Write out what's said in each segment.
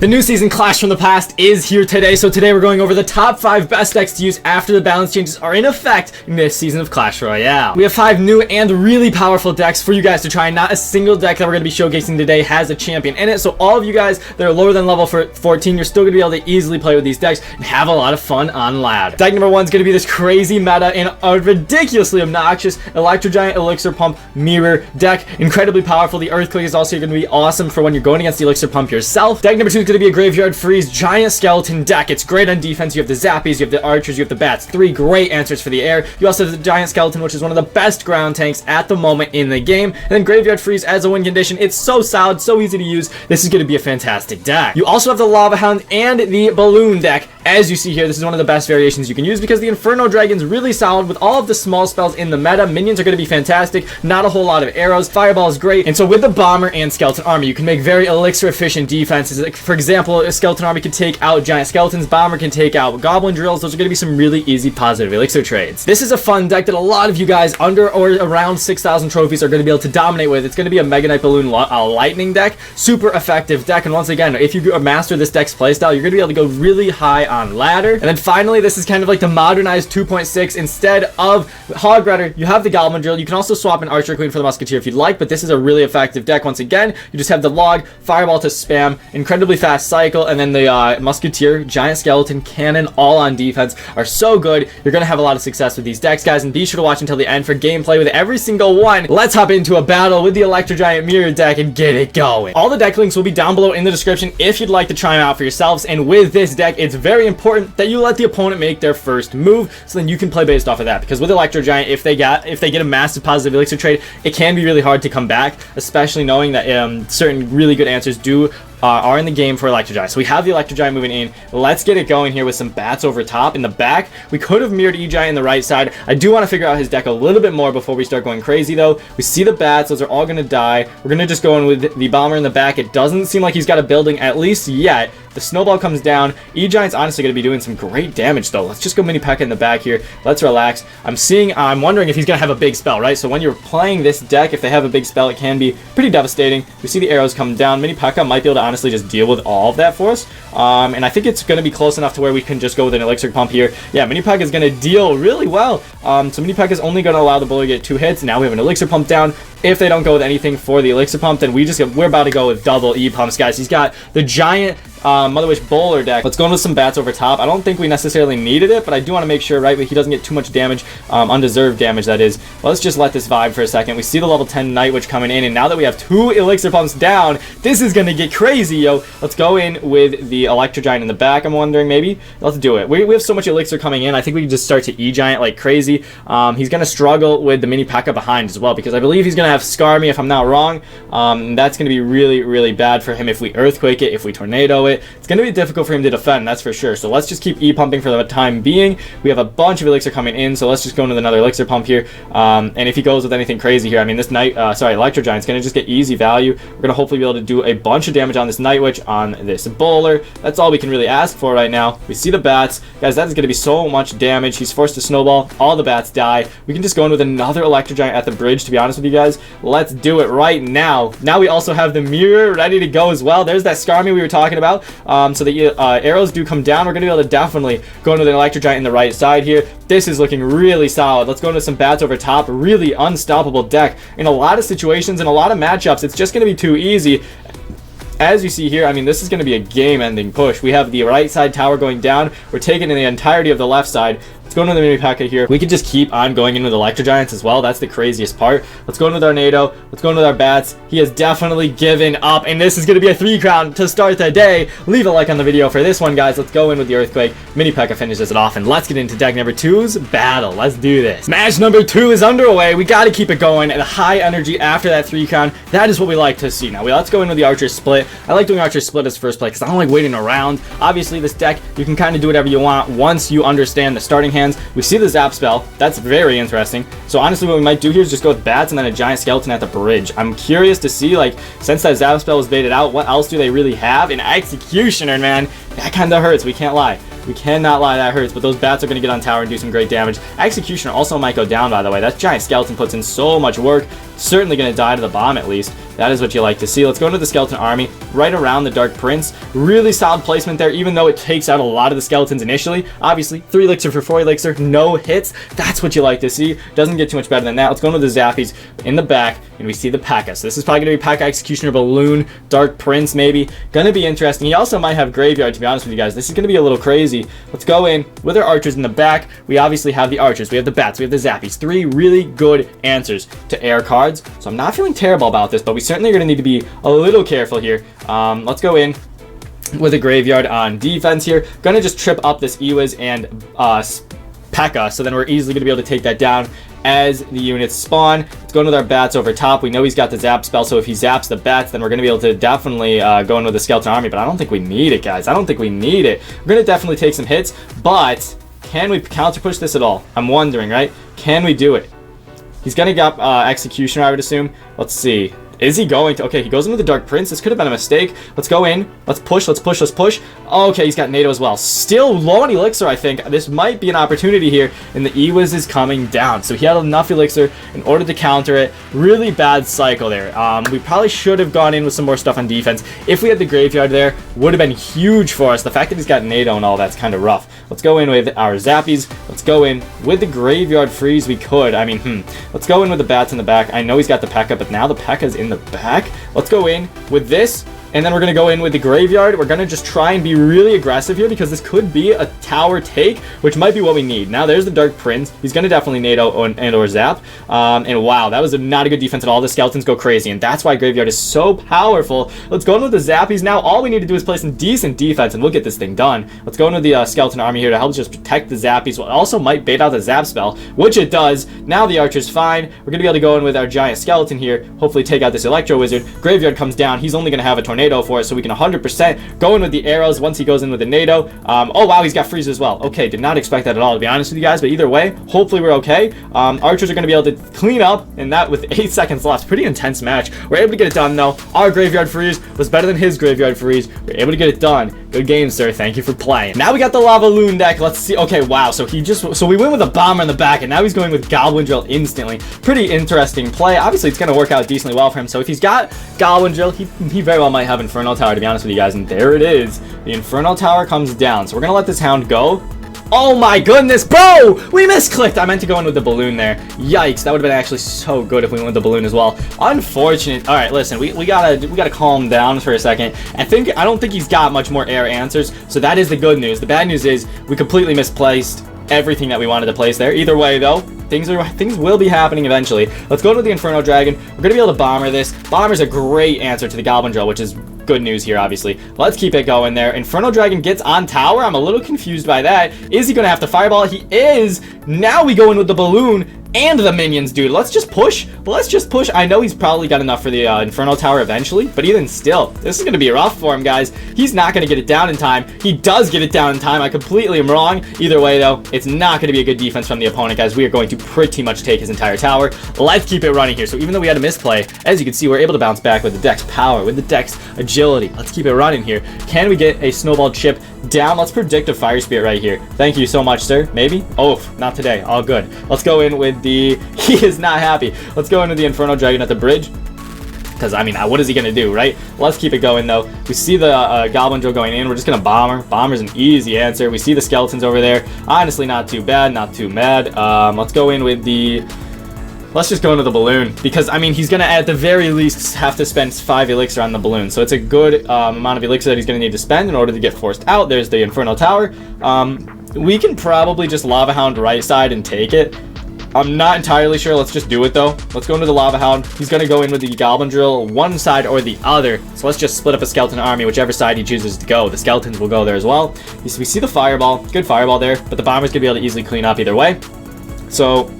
The new season Clash from the Past is here today, so today we're going over the top 5 best decks to use after the balance changes are in effect in this season of Clash Royale. We have 5 new and really powerful decks for you guys to try. Not a single deck that we're going to be showcasing today has a champion in it, so all of you guys that are lower than level 14, you're still going to be able to easily play with these decks and have a lot of fun on ladder. Deck number 1 is going to be this crazy meta and a ridiculously obnoxious Electro Giant Elixir Pump Mirror deck. Incredibly powerful. The Earthquake is also going to be awesome for when you're going against the Elixir Pump yourself. Deck number 2 is going to be a Graveyard Freeze Giant Skeleton deck. It's great on defense. You have the Zappies, you have the Archers, you have the Bats. 3 great answers for the air. You also have the Giant Skeleton, which is one of the best ground tanks at the moment in the game. And then Graveyard Freeze as a win condition. It's so solid, so easy to use. This is going to be a fantastic deck. You also have the Lava Hound and the Balloon deck. As you see here, this is one of the best variations you can use because the Inferno Dragon's really solid with all of the small spells in the meta. Minions are going to be fantastic. Not a whole lot of arrows. Fireball is great. And so with the Bomber and Skeleton Army, you can make very elixir efficient defenses. Like, for example, a Skeleton Army can take out Giant Skeletons. Bomber can take out Goblin Drills. Those are going to be some really easy positive elixir trades. This is a fun deck that a lot of you guys under or around 6,000 trophies are going to be able to dominate with. It's going to be a Mega Knight Balloon Lightning deck. Super effective deck. And once again, if you master this deck's playstyle, you're going to be able to go really high on ladder. And then finally, this is kind of like the modernized 2.6. Instead of Hog Rider, you have the Goblin Drill. You can also swap an Archer Queen for the Musketeer if you'd like, but this is a really effective deck. Once again, you just have the Log, Fireball to spam, incredibly fast cycle, and then the Musketeer, Giant Skeleton, Cannon, all on defense are so good. You're going to have a lot of success with these decks, guys, and be sure to watch until the end for gameplay with every single one. Let's hop into a battle with the Electro Giant Mirror deck and get it going. All the deck links will be down below in the description if you'd like to try them out for yourselves, and with this deck, it's very important that you let the opponent make their first move so then you can play based off of that, because with Electro Giant, if they get a massive positive elixir trade, it can be really hard to come back, especially knowing that certain really good answers are in the game for Electro Giant. So we have the Electro Giant moving in. Let's get it going here with some Bats over top. In the back, we could have mirrored E-Giant in the right side. I do want to figure out his deck a little bit more before we start going crazy, though. We see the Bats. Those are all going to die. We're going to just go in with the Bomber in the back. It doesn't seem like he's got a building, at least yet. The Snowball comes down. E-Giant's honestly going to be doing some great damage, though. Let's just go Mini P.E.K.K.A in the back here. Let's relax. I'm wondering if he's going to have a big spell, right? So when you're playing this deck, if they have a big spell, it can be pretty devastating. We see the arrows come down. Mini P.E.K.K.A might be able to honestly just deal with all of that for us. And I think it's going to be close enough to where we can just go with an Elixir Pump here. Yeah, Mini P.E.K.K.A is going to deal really well. So Mini P.E.K.K.A is only going to allow the Bully to get 2 hits. Now we have an Elixir Pump down. If they don't go with anything for the Elixir Pump, then we're about to go with double E-Pumps, guys. He's got the Giant Mother Wish Bowler deck. Let's go into some Bats over top. I don't think we necessarily needed it, but I do want to make sure, right, he doesn't get too much damage, undeserved damage, that is. Let's just let this vibe for a second. We see the level 10 Night Witch coming in, and now that we have 2 Elixir Pumps down, this is going to get crazy, yo. Let's go in with the Electro Giant in the back, I'm wondering, maybe. Let's do it. We have so much Elixir coming in, I think we can just start to E-Giant like crazy. He's going to struggle with the Mini P.E.K.K.A behind as well, because I believe he's going to have Scar Me if I'm not wrong. That's going to be really, really bad for him if we Earthquake it, if we Tornado it. It's going to be difficult for him to defend, that's for sure. So let's just keep E-pumping for the time being. We have a bunch of Elixir coming in, so let's just go into another Elixir Pump here. And if he goes with anything crazy here, I mean, this Electro Giant's going to just get easy value. We're going to hopefully be able to do a bunch of damage on this Night Witch, on this Bowler. That's all we can really ask for right now. We see the Bats. Guys, that is going to be so much damage. He's forced to Snowball. All the Bats die. We can just go in with another Electro Giant at the bridge, to be honest with you guys. Let's do it right now. Now we also have the Mirror ready to go as well. There's that Scar Me we were talking about. So the arrows do come down. We're going to be able to definitely go into the Electro Giant in the right side here. This is looking really solid. Let's go into some Bats over top. Really unstoppable deck. In a lot of situations, in a lot of matchups, it's just going to be too easy. As you see here, I mean, this is going to be a game-ending push. We have the right side tower going down. We're taking in the entirety of the left side. Let's go into the Mini P.E.K.K.A here. We can just keep on going in with Electro Giants as well. That's the craziest part. Let's go in with our NATO. Let's go in with our Bats. He has definitely given up, and this is going to be a 3 crown to start the day. Leave a like on the video for this one, guys. Let's go in with the Earthquake. Mini P.E.K.K.A finishes it off, and let's get into deck number 2's battle. Let's do this. Match number 2 is underway. We got to keep it going at a high energy after that 3 crown. That is what we like to see. Now, let's go in with the Archer Split. I like doing Archer Split as first play because I don't like waiting around. Obviously, this deck, you can kind of do whatever you want once you understand the starting hands. We see the Zap spell. That's very interesting. So honestly, what we might do here is just go with Bats and then a Giant Skeleton at the bridge. I'm curious to see, like, since that Zap spell was baited out, what else do they really have? An Executioner, man. That kind of hurts. We can't lie. We cannot lie, that hurts, but those Bats are going to get on tower and do some great damage. Executioner also might go down, by the way. That Giant Skeleton puts in so much work. certainly going to die to the bomb at least. That is what you like to see. Let's go into the skeleton army right around the Dark Prince. Really solid placement there, even though it takes out a lot of the skeletons initially. Obviously, 3 elixir for 4 elixir, no hits. That's what you like to see. Doesn't get too much better than that. Let's go into the Zappies in the back, and we see the P.E.K.K.A. So this is probably going to be P.E.K.K.A. Executioner, Balloon, Dark Prince maybe. Going to be interesting. He also might have Graveyard, to be honest with you guys. This is going to be a little crazy. Let's go in with our archers in the back. We obviously have the archers. We have the bats. We have the Zappies. 3 really good answers to air cards. So I'm not feeling terrible about this, but we certainly are going to need to be a little careful here. Let's go in with a Graveyard on defense here. Gonna just trip up this Ewiz and P.E.K.K.A. so then we're easily gonna be able to take that down as the units spawn. Let's go in with our bats over top. We know he's got the zap spell, so if he zaps the bats, then we're gonna be able to definitely go in with the skeleton army, but I don't think we need it, guys. I don't think we need it. We're gonna definitely take some hits, but can we counter push this at all? I'm wondering, right? Can we do it? He's gonna get Executioner, I would assume. Let's see. Is he going to? Okay, he goes into the Dark Prince. This could have been a mistake. Let's go in. Let's push. Let's push. Let's push. Okay, he's got NATO as well. Still low on elixir, I think. This might be an opportunity here, and the Ewiz is coming down. So he had enough elixir in order to counter it. Really bad cycle there. We probably should have gone in with some more stuff on defense. If we had the Graveyard there, would have been huge for us. The fact that he's got NATO and all that's kind of rough. Let's go in with our Zappies. Let's go in with the Graveyard Freeze. We could. I mean, Let's go in with the bats in the back. I know he's got the P.E.K.K.A., but now the P.E.K.K.A.'s in the back. Let's go in with this, and then we're going to go in with the Graveyard. We're going to just try and be really aggressive here because this could be a tower take, which might be what we need. Now there's the Dark Prince. He's going to definitely NATO and or zap. And wow, that was not a good defense at all. The skeletons go crazy, and that's why Graveyard is so powerful. Let's go in with the Zappies now. All we need to do is play some decent defense, and we'll get this thing done. Let's go in with the skeleton army here to help just protect the Zappies. Well, it also might bait out the zap spell, which it does. Now the archer's fine. We're going to be able to go in with our giant skeleton here, hopefully take out this Electro Wizard. Graveyard comes down. He's only going to have a tornado for it, so we can 100% go in with the arrows once he goes in with the NATO. Oh wow, he's got freeze as well. Okay, did not expect that at all, to be honest with you guys, but either way, hopefully we're okay. Archers are going to be able to clean up, and that with 8 seconds left. Pretty intense match. We're able to get it done though. Our Graveyard Freeze was better than his Graveyard Freeze. We're able to get it done. Good game, sir. Thank you for playing. Now we got the Lava Loon deck. Let's see. Okay, wow. So we went with a bomber in the back, and now he's going with Goblin Drill instantly. Pretty interesting play. Obviously, it's going to work out decently well for him. So if he's got Goblin Drill, he very well might have Inferno Tower, to be honest with you guys. And there it is. The Inferno Tower comes down. So we're going to let this Hound go. Oh my goodness, bro! We misclicked! I meant to go in with the balloon there. Yikes, that would have been actually so good if we went with the balloon as well. Unfortunate. Alright, listen, we gotta calm down for a second. I don't think he's got much more air answers, so that is the good news. The bad news is we completely misplaced everything that we wanted to place there. Either way though, things will be happening eventually. Let's go to the Inferno Dragon. We're gonna be able to bomber this. Bomber's a great answer to the Goblin Drill, which is good news here, obviously. Let's keep it going there. Inferno Dragon gets on tower. I'm a little confused by that. Is he gonna have to fireball? He is. Now we go in with the balloon and the minions, dude. Let's just push. Let's just push. I know he's probably got enough for the Inferno Tower eventually, but even still, this is going to be rough for him, guys. He's not going to get it down in time. He does get it down in time. I completely am wrong. Either way, though, it's not going to be a good defense from the opponent, guys. We are going to pretty much take his entire tower. Let's keep it running here. So even though we had a misplay, as you can see, we're able to bounce back with the deck's power, with the deck's agility. Let's keep it running here. Can we get a snowball chip down? Let's predict a Fire Spirit right here. Thank you so much, sir. Maybe? Oh, not today. All good. Let's go in with the... He is not happy. Let's go into the Inferno Dragon at the bridge. Because, I mean, what is he going to do, right? Let's keep it going, though. We see the Goblin Drill going in. We're just going to Bomber. Bomber's an easy answer. We see the skeletons over there. Honestly, not too bad. Not too mad. Let's go in with the... Let's just go into the balloon, because, I mean, he's going to, at the very least, have to spend 5 elixir on the balloon. So it's a good amount of elixir that he's going to need to spend in order to get forced out. There's the Inferno Tower. We can probably just Lava Hound right side and take it. I'm not entirely sure. Let's just do it, though. Let's go into the Lava Hound. He's going to go in with the Goblin Drill, one side or the other. So let's just split up a skeleton army, whichever side he chooses to go. The skeletons will go there as well. We see the Fireball. Good Fireball there, but the Bomber's going to be able to easily clean up either way. So...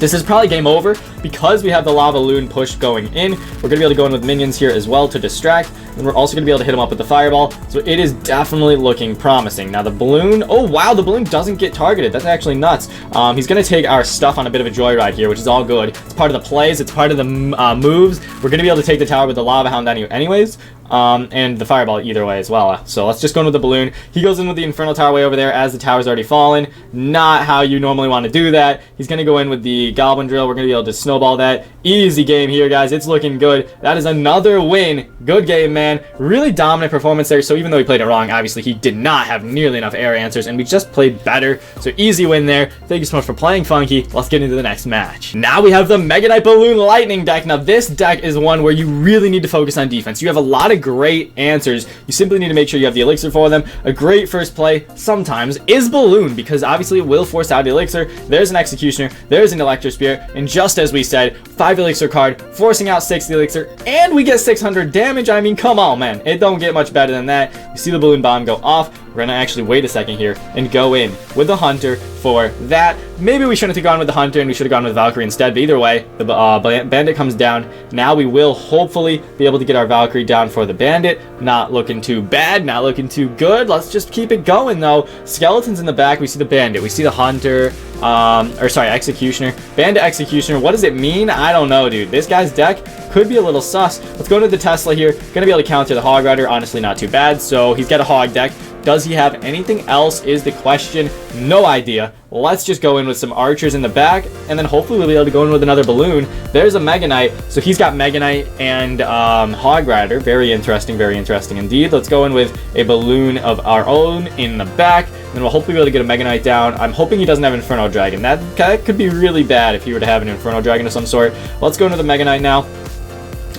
this is probably game over because we have the Lava Loon push going in. We're going to be able to go in with minions here as well to distract. And we're also going to be able to hit him up with the Fireball. So it is definitely looking promising. Now the balloon, oh wow, the balloon doesn't get targeted. That's actually nuts. He's going to take our stuff on a bit of a joyride here, which is all good. It's part of the plays. It's part of the moves. We're going to be able to take the tower with the Lava Hound anyways. and the fireball either way as well. So let's just go in with the balloon. He goes in with the Infernal Tower way over there as the tower's already fallen. Not how you normally want to do that. He's going to go in with the Goblin Drill. We're going to be able to snowball that. Easy game here, guys. It's looking good. That is another win. Good game, man. Really dominant performance there. So even though he played it wrong, obviously he did not have nearly enough air answers, and we just played better. So easy win there. Thank you so much for playing, Funky. Let's get into the next match. Now we have the Mega Knight Balloon Lightning deck. Now this deck is one where you really need to focus on defense. You have a lot of great answers. You simply need to make sure you have the elixir for them. A great first play sometimes is Balloon, because obviously it will force out elixir. There's an Executioner, there's an Electro Spear, and just as we said, 5 elixir card, forcing out 60 elixir, and we get 600 damage. I mean, come on, man. It don't get much better than that. You see the balloon bomb go off. We're gonna actually wait a second here and go in with the Hunter for that. Maybe we shouldn't have gone with the Hunter and we should have gone with Valkyrie instead, but either way, the Bandit comes down. Now we will hopefully be able to get our Valkyrie down for the Bandit. Not looking too bad, not looking too good. Let's just keep it going though. Skeletons in the back, we see the Bandit, we see the Hunter, Executioner. Bandit, Executioner, what does it mean? I don't know, dude. This guy's deck could be a little sus. Let's go into the Tesla here. Gonna be able to counter the Hog Rider, honestly not too bad. So he's got a Hog deck. Does he have anything else is the question. No idea. Let's just go in with some archers in the back, and then hopefully we'll be able to go in with another balloon. There's a Mega Knight, so he's got Mega Knight and Hog Rider. Very interesting indeed. Let's go in with a balloon of our own in the back, and then we'll hopefully be able to get a Mega Knight down. I'm hoping he doesn't have Inferno Dragon. That could be really bad if he were to have an Inferno Dragon of some sort. Let's go into the Mega Knight now.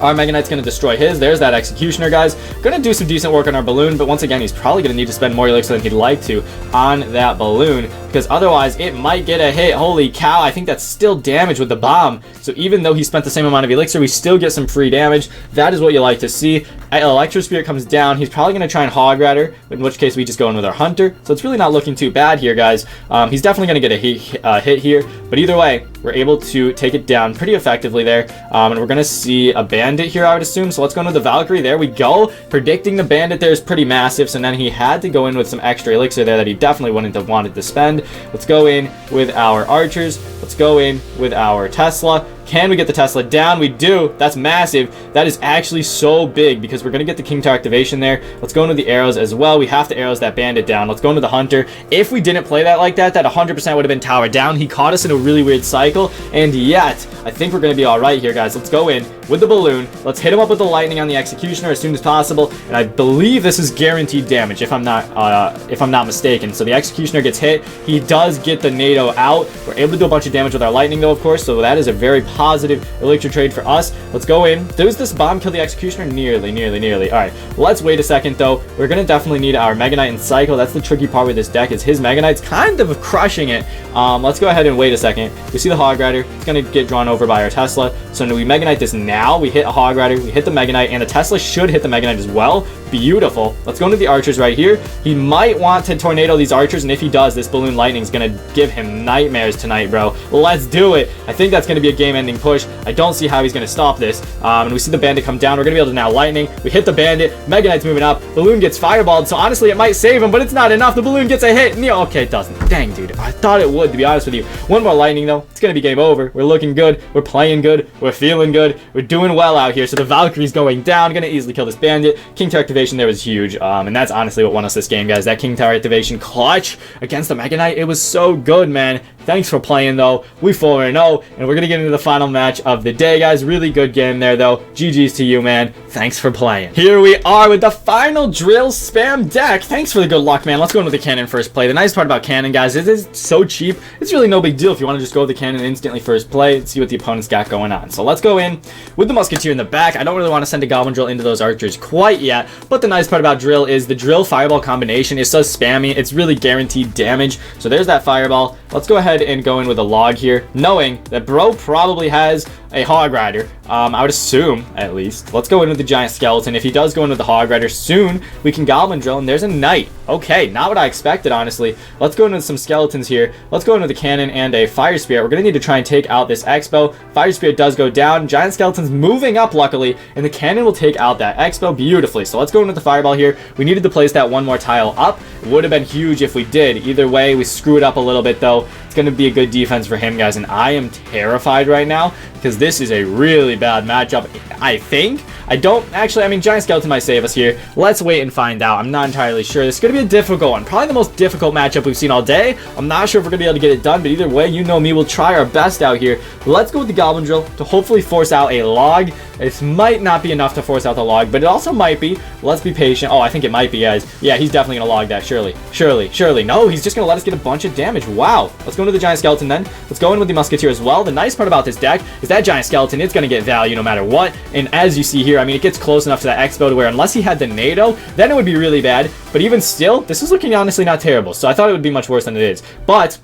Our Mega Knight's going to destroy his. There's that Executioner, guys. Going to do some decent work on our balloon, but once again, he's probably going to need to spend more elixir than he'd like to on that balloon, because otherwise it might get a hit. Holy cow, I think that's still damage with the bomb. So even though he spent the same amount of elixir, we still get some free damage. That is what you like to see. Electro Spirit comes down. He's probably going to try and Hog Rider, in which case we just go in with our Hunter. So it's really not looking too bad here, guys. He's definitely going to get a hit here, but either way, we're able to take it down pretty effectively there. And we're going to see a Bandit here, I would assume. So let's go into the Valkyrie. There we go. Predicting the Bandit there is pretty massive. So then he had to go in with some extra elixir there that he definitely wouldn't have wanted to spend. Let's go in with our archers. Let's go in with our Tesla. Can we get the Tesla down? We do. That's massive. That is actually so big because we're going to get the King Tower activation there. Let's go into the arrows as well. We have to arrows that Bandit down. Let's go into the Hunter. If we didn't play that like that, that 100% would have been tower down. He caught us in a really weird cycle, and yet I think we're going to be all right here, guys. Let's go in with the balloon. Let's hit him up with the lightning on the Executioner as soon as possible, and I believe this is guaranteed damage if I'm not mistaken. So the Executioner gets hit. He does get the NATO out. We're able to do a bunch of damage with our lightning though, of course, so that is a very positive elixir trade for us. Let's go in. Does this bomb kill the Executioner? Nearly. All right, let's wait a second though. We're gonna definitely need our Mega Knight and Cycle. That's the tricky part with this deck, is his Mega Knight's kind of crushing it. Let's go ahead and wait a second. We see the Hog Rider. It's gonna get drawn over by our Tesla. So do we Mega Knight this now? We hit a Hog Rider, we hit the Mega Knight, and the Tesla should hit the Mega Knight as well. Beautiful. Let's go into the archers right here. He might want to tornado these archers, and if he does, this balloon lightning is gonna give him nightmares tonight, bro. Let's do it. I think that's gonna be a game-ending push. I don't see how he's gonna stop this. And we see the Bandit come down. We're gonna be able to now lightning. We hit the Bandit. Mega Knight's moving up. Balloon gets fireballed, so honestly, it might save him, but it's not enough. The balloon gets a hit. Okay, it doesn't. Dang, dude. I thought it would, to be honest with you. One more lightning, though. It's gonna be game over. We're looking good. We're playing good. We're feeling good. We're doing well out here. So the Valkyrie's going down. Gonna easily kill this Bandit. King Tower activation there was huge. And that's honestly what won us this game, guys. That King Tower activation clutch against the Mega Knight. It was so good, man. Thanks for playing, though. We 4-0, and we're gonna get into the final match of the day, guys. Really good game there, though. GG's to you, man. Thanks for playing. Here we are with the final drill spam deck. Thanks for the good luck, man. Let's go into the cannon first play. The nice part about cannon, guys, is it's so cheap. It's really no big deal if you want to just go with the cannon instantly first play and see what the opponent's got going on. So let's go in with the musketeer in the back. I don't really want to send a goblin drill into those archers quite yet, but the nice part about drill is the drill fireball combination is so spammy. It's really guaranteed damage. So there's that fireball. Let's go ahead and go in with a log here, knowing that bro probably has a Hog Rider. I would assume, at least. Let's go in with the giant skeleton. If he does go in with the Hog Rider soon, we can goblin drill, and there's a knight. Okay, not what I expected, honestly. Let's go in with some skeletons here. Let's go in with a cannon and a fire spirit. We're gonna need to try and take out this expo. Fire spirit does go down. Giant skeleton's moving up, luckily, and the cannon will take out that expo beautifully. So let's go in with the fireball here. We needed to place that one more tile up. It would have been huge if we did. Either way, we screw it up a little bit, though. It's going to be a good defense for him, guys, and I am terrified right now because because this is a really bad matchup, I think. I don't actually, I mean, Giant Skeleton might save us here. Let's wait and find out. I'm not entirely sure. This is going to be a difficult one. Probably the most difficult matchup we've seen all day. I'm not sure if we're going to be able to get it done, but either way, you know me, we'll try our best out here. Let's go with the Goblin Drill to hopefully force out a log. This might not be enough to force out the log, but it also might be. Let's be patient. Oh, I think it might be, guys. Yeah, he's definitely going to log that, surely. Surely. No, he's just going to let us get a bunch of damage. Wow. Let's go into the Giant Skeleton then. Let's go in with the Musketeer as well. The nice part about this deck is that Giant Skeleton, it's going to get value no matter what. And as you see here, I mean, it gets close enough to that Expo to where unless he had the NATO, then it would be really bad. But even still, this is looking honestly not terrible. So I thought it would be much worse than it is. But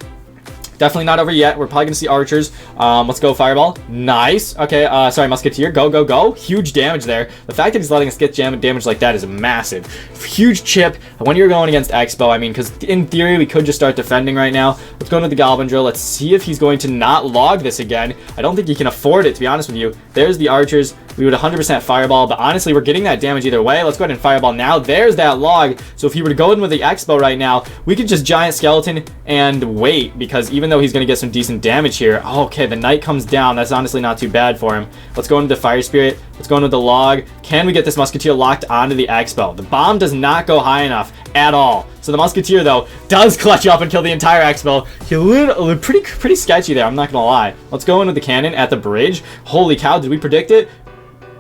definitely not over yet. We're probably going to see archers. Let's go Fireball. Nice. Okay, sorry, Musketeer. Go. Huge damage there. The fact that he's letting us get damage like that is massive. Huge chip when you're going against Expo. I mean, because in theory, we could just start defending right now. Let's go into the Goblin Drill. Let's see if he's going to not log this again. I don't think he can afford it, to be honest with you. There's the archers. We would 100% Fireball, but honestly, we're getting that damage either way. Let's go ahead and Fireball now. There's that log. So if he were to go in with the Expo right now, we could just Giant Skeleton and wait, because even though he's going to get some decent damage here, okay, the Knight comes down. That's honestly not too bad for him. Let's go into the Fire Spirit. Let's go into the log. Can we get this Musketeer locked onto the Expo? The bomb does not go high enough at all. So the Musketeer, though, does clutch up and kill the entire Expo. He looked pretty sketchy there, I'm not going to lie. Let's go into the cannon at the bridge. Holy cow, did we predict it?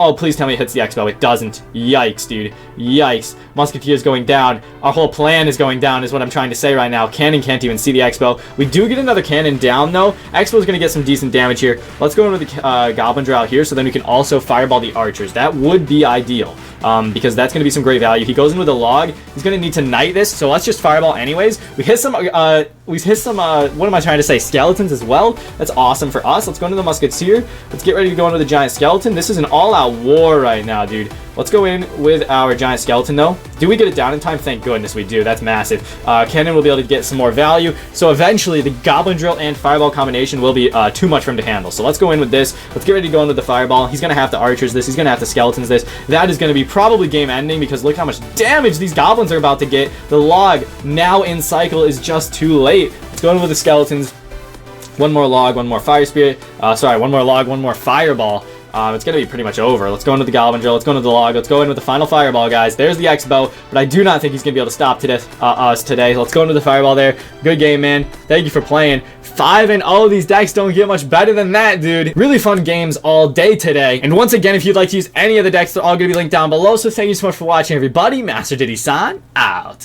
Oh, please tell me it hits the Expo. It doesn't. Yikes, dude. Yikes. Musketeer is going down. Our whole plan is going down is what I'm trying to say right now. Cannon can't even see the Expo. We do get another cannon down, though. Expo is going to get some decent damage here. Let's go into the Goblin Drill out here, so then we can also Fireball the archers. That would be ideal, because that's going to be some great value. He goes in with a log. He's going to need to Knight this, so let's just Fireball anyways. We hit some, what am I trying to say? Skeletons as well. That's awesome for us. Let's go into the Musketeer. Let's get ready to go into the Giant Skeleton. This is an all-out war right now, dude. Let's go in with our Giant Skeleton, though. Do we get it down in time? Thank goodness we do. That's massive. Cannon will be able to get some more value. So eventually, the Goblin Drill and Fireball combination will be too much for him to handle. So let's go in with this. Let's get ready to go into the Fireball. He's going to have to Archers this. He's going to have to Skeletons this. That is going to be probably game ending, because look how much damage these Goblins are about to get. The log now in cycle is just too late. Let's go in with the Skeletons. One more log, one more Fire Spirit. Sorry, one more log, one more Fireball. It's going to be pretty much over. Let's go into the Goblin Drill. Let's go into the log. Let's go in with the final Fireball, guys. There's the Expo, but I do not think he's going to be able to stop us today. Let's go into the Fireball there. Good game, man. Thank you for playing. 5-0. These decks don't get much better than that, dude. Really fun games all day today. And once again, if you'd like to use any of the decks, they're all going to be linked down below. So thank you so much for watching, everybody. Master Diddy-san, out.